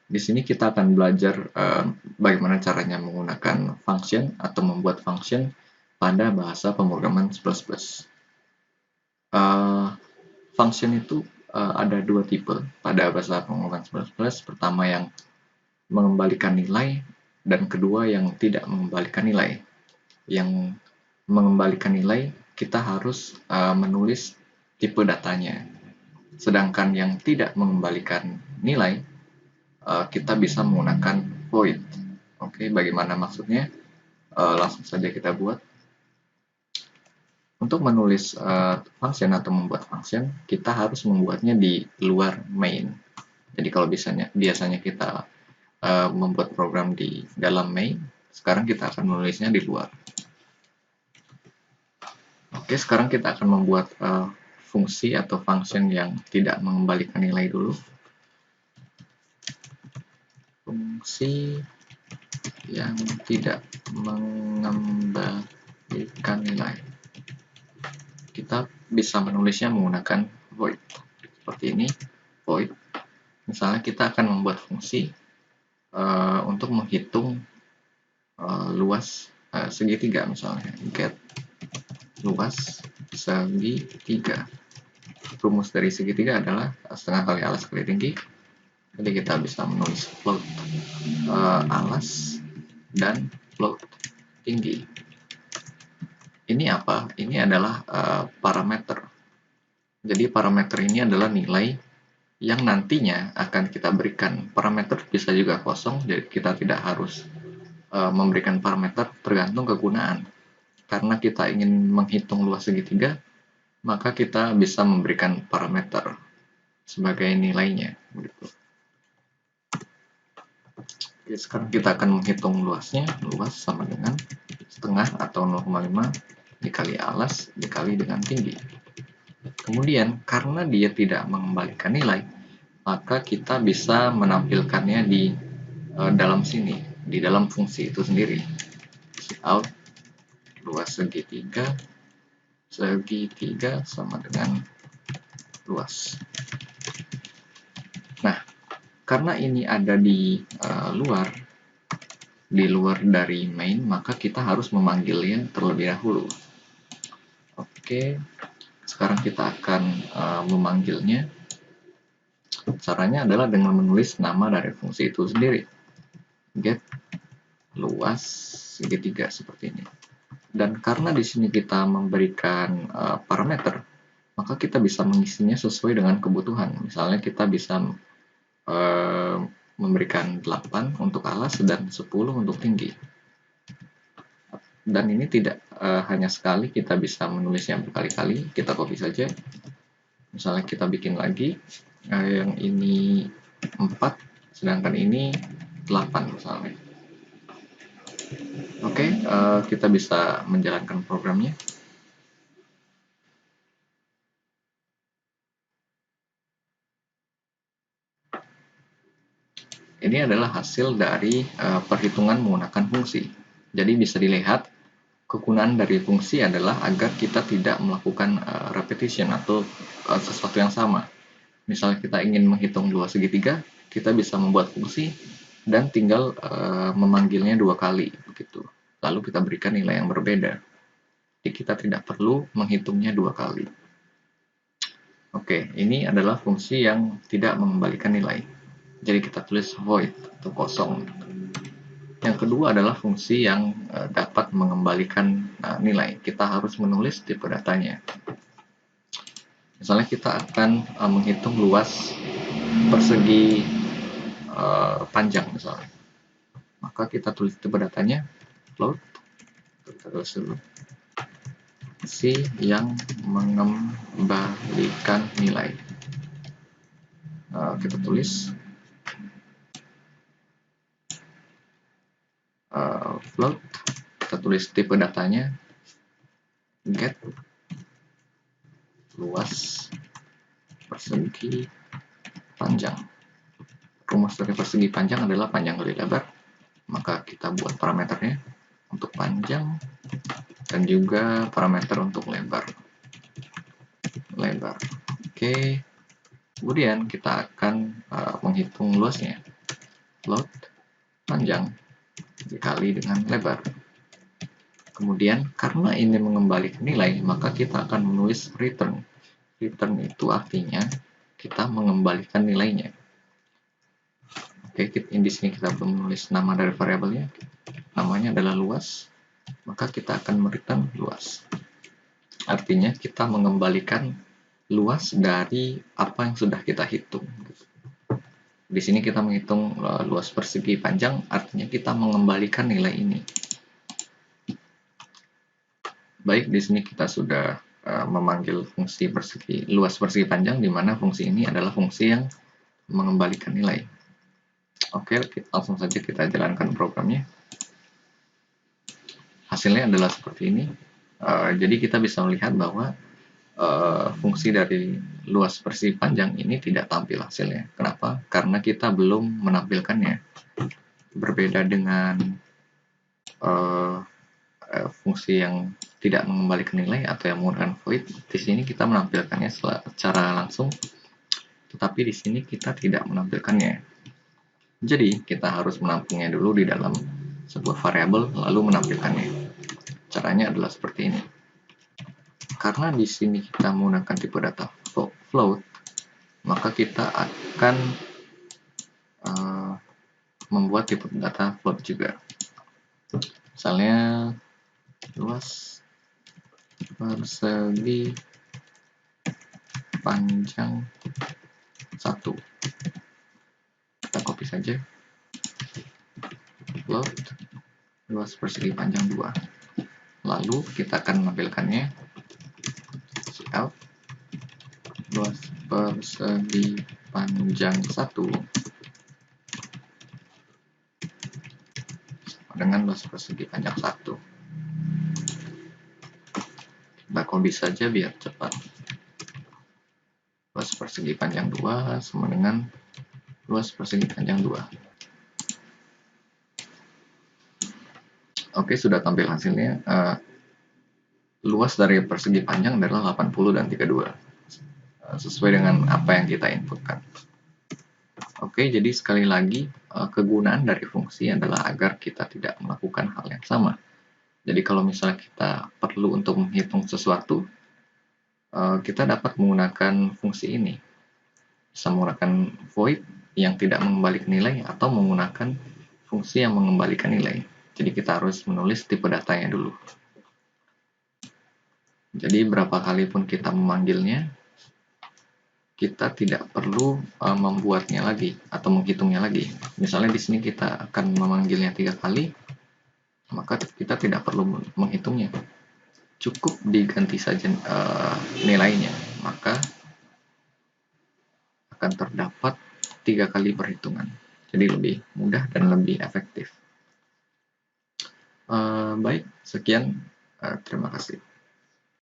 Di sini kita akan belajar bagaimana caranya menggunakan function atau membuat function pada bahasa pemrograman C++. Function itu ada dua tipe pada bahasa pemrograman C++. Pertama yang mengembalikan nilai, dan kedua yang tidak mengembalikan nilai. Yang mengembalikan nilai, kita harus menulis tipe datanya. Sedangkan yang tidak mengembalikan nilai, kita bisa menggunakan void. Oke, bagaimana maksudnya? Langsung saja kita buat. Untuk menulis function atau membuat function, kita harus membuatnya di luar main. Jadi kalau biasanya kita membuat program di dalam main, sekarang kita akan menulisnya di luar. Oke, sekarang kita akan membuat fungsi atau function yang tidak mengembalikan nilai dulu. Fungsi yang tidak mengembalikan nilai. Kita bisa menulisnya menggunakan void. Seperti ini, void. Misalnya kita akan membuat fungsi untuk menghitung luas segitiga, misalnya get luas segitiga. Rumus dari segitiga adalah setengah kali alas kali tinggi. Jadi kita bisa menulis float alas dan float tinggi. Ini apa? Ini adalah parameter. Jadi parameter ini adalah nilai yang nantinya akan kita berikan. Parameter bisa juga kosong, jadi kita tidak harus memberikan parameter tergantung kegunaan. Karena kita ingin menghitung luas segitiga, maka kita bisa memberikan parameter sebagai nilainya. Gitu. Oke, sekarang kita akan menghitung luasnya. Luas sama dengan setengah atau 0,5 dikali alas dikali dengan tinggi. Kemudian, karena dia tidak mengembalikan nilai, maka kita bisa menampilkannya di dalam sini, di dalam fungsi itu sendiri. Out luas segitiga sama dengan luas. Nah, karena ini ada di luar dari main, maka kita harus memanggilnya terlebih dahulu. Oke, sekarang kita akan memanggilnya. Caranya adalah dengan menulis nama dari fungsi itu sendiri. Get luas segitiga seperti ini. Dan karena di sini kita memberikan parameter, maka kita bisa mengisinya sesuai dengan kebutuhan. Misalnya kita bisa memberikan 8 untuk alas dan 10 untuk tinggi. Dan ini tidak hanya sekali, kita bisa menulisnya berkali-kali. Kita copy saja. Misalnya kita bikin lagi, yang ini 4, sedangkan ini 8 misalnya. Oke, kita bisa menjalankan programnya. Ini adalah hasil dari perhitungan menggunakan fungsi. Jadi bisa dilihat, kegunaan dari fungsi adalah agar kita tidak melakukan repetition atau sesuatu yang sama. Misalnya kita ingin menghitung luas segitiga, kita bisa membuat fungsi dan tinggal memanggilnya 2 kali begitu. Lalu kita berikan nilai yang berbeda. Jadi kita tidak perlu menghitungnya 2 kali. Oke, ini adalah fungsi yang tidak mengembalikan nilai. Jadi kita tulis void atau kosong. Yang kedua adalah fungsi yang dapat mengembalikan nilai. Kita harus menulis tipe datanya. Misalnya kita akan menghitung luas persegi panjang misalnya. Maka kita tulis tipe datanya float. Kita tulis dulu fungsi yang mengembalikan nilai. Kita tulis float. Kita tulis tipe datanya get luas persegi panjang. Rumus dari persegi panjang adalah panjang kali lebar, maka kita buat parameternya untuk panjang dan juga parameter untuk lebar. Oke, kemudian kita akan menghitung luasnya. float panjang dikali dengan lebar. Kemudian karena ini mengembalikan nilai, maka kita akan menulis return. Return itu artinya kita mengembalikan nilainya. Oke, di sini kita belum menulis nama dari variabelnya. Namanya adalah luas, maka kita akan mereturn luas. Artinya kita mengembalikan luas dari apa yang sudah kita hitung. Di sini kita menghitung luas persegi panjang, artinya kita mengembalikan nilai ini. Baik, di sini kita sudah memanggil fungsi luas persegi panjang, di mana fungsi ini adalah fungsi yang mengembalikan nilai. Oke, langsung saja kita jalankan programnya. Hasilnya adalah seperti ini. Jadi kita bisa melihat bahwa fungsi dari luas persegi panjang ini tidak tampil hasilnya. Kenapa? Karena kita belum menampilkannya. Berbeda dengan fungsi yang tidak mengembalikan nilai atau yang menggunakan void, di sini kita menampilkannya secara langsung, tetapi di sini kita tidak menampilkannya. Jadi kita harus menampungnya dulu di dalam sebuah variabel lalu menampilkannya. Caranya adalah seperti ini. Karena di sini kita menggunakan tipe data float, maka kita akan membuat tipe data float juga. Misalnya luas persegi panjang 1. Kita copy saja. Float luas persegi panjang 2. Lalu kita akan menampilkannya cout luas persegi panjang 1 dengan luas persegi panjang 1. Kita copy saja biar cepat. Luas persegi panjang 2 sama dengan luas persegi panjang 2. Oke, sudah tampil hasilnya. Luas dari persegi panjang adalah 80 dan 32. Sesuai dengan apa yang kita inputkan. Oke, jadi sekali lagi, kegunaan dari fungsi adalah agar kita tidak melakukan hal yang sama. Jadi kalau misalnya kita perlu untuk menghitung sesuatu, kita dapat menggunakan fungsi ini. Bisa menggunakan void yang tidak mengembalikan nilai atau menggunakan fungsi yang mengembalikan nilai. Jadi kita harus menulis tipe datanya dulu. Jadi berapa kali pun kita memanggilnya, kita tidak perlu membuatnya lagi atau menghitungnya lagi. Misalnya di sini kita akan memanggilnya 3 kali, maka kita tidak perlu menghitungnya. Cukup diganti saja nilainya, maka akan terdapat 3 kali perhitungan. Jadi lebih mudah dan lebih efektif. Baik, sekian. Terima kasih.